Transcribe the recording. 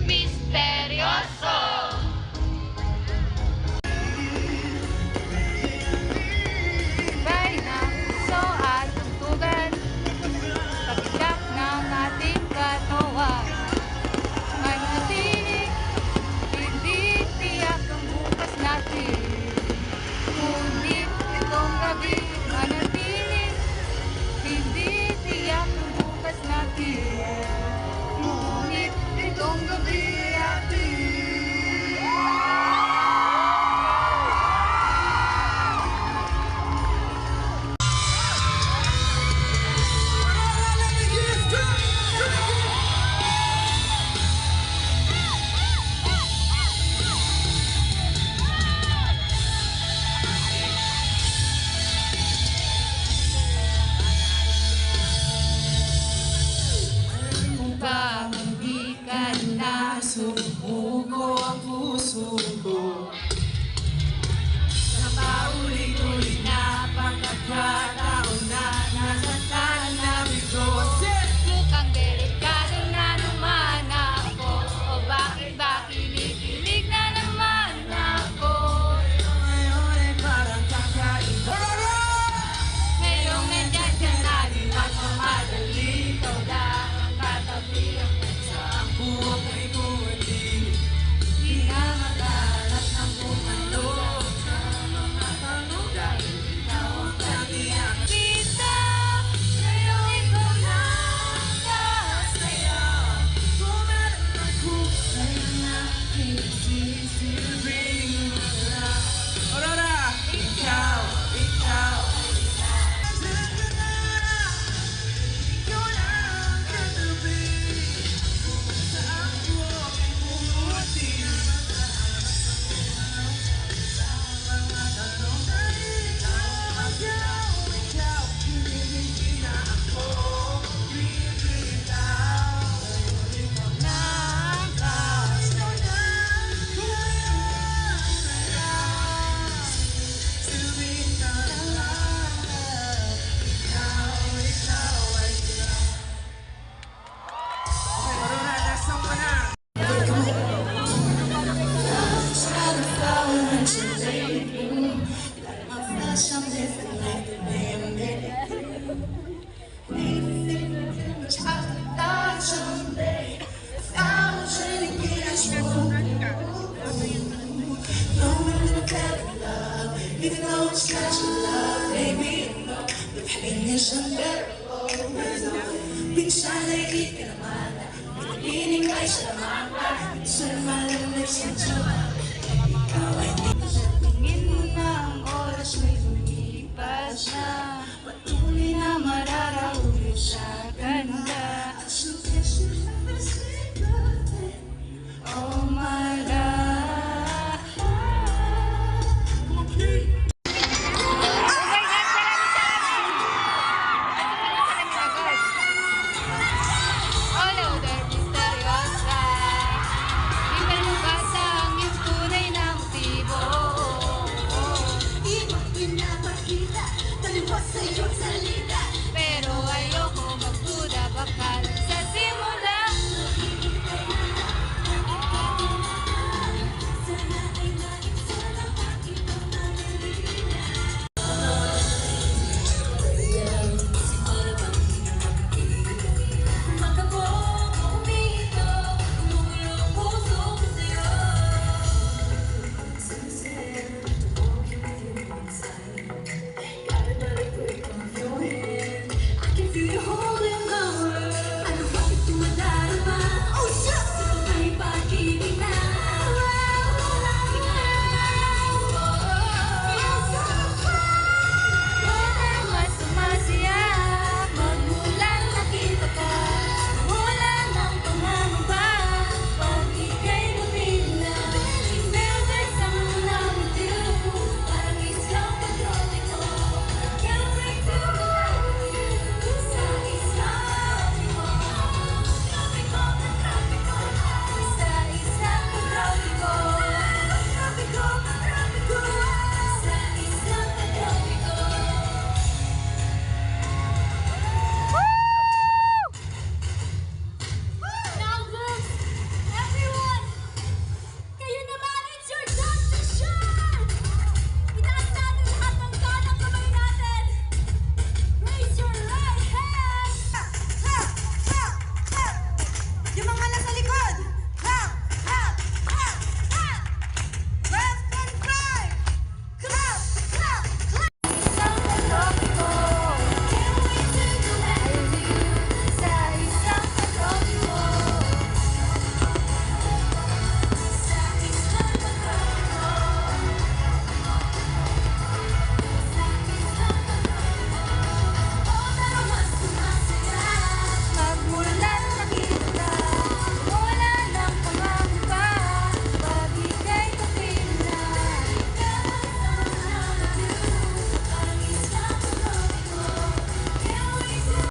Misteryoso. Bay ng puso at tugtugan, pabitak ng ating katawan. Manatili, hindi tiyak ang bukas natin. Ngunit itong gabi, manatili, hindi tiyak ang bukas natin. Ngunit itong gabi atin. Kung hindi ka na sumuko ang puso ko sa paulit-ulit na pagkakataon na nasaktan na bigo. Mukhang delikado na naman ako, o bakit ba kinikilig na naman ako? Ngayon ay parang kakaiba. Ngayong nandyan ka na di magmamadali, ikaw lang ang katabi ang sa buhok ay buwali. Di na makalat ng bumalo sa mga tanong dahil ikaw ang kaniyak. Kita, ngayong ikaw lang kasaya. Kung meron ako ay aking sisilbing wala. Aurora! Ikaw, ikaw. Even though it's special love, baby, you know the pain is unbearable. Minsan ay di ka naman, piniling ay sa naman, sa malamig sa tuwa.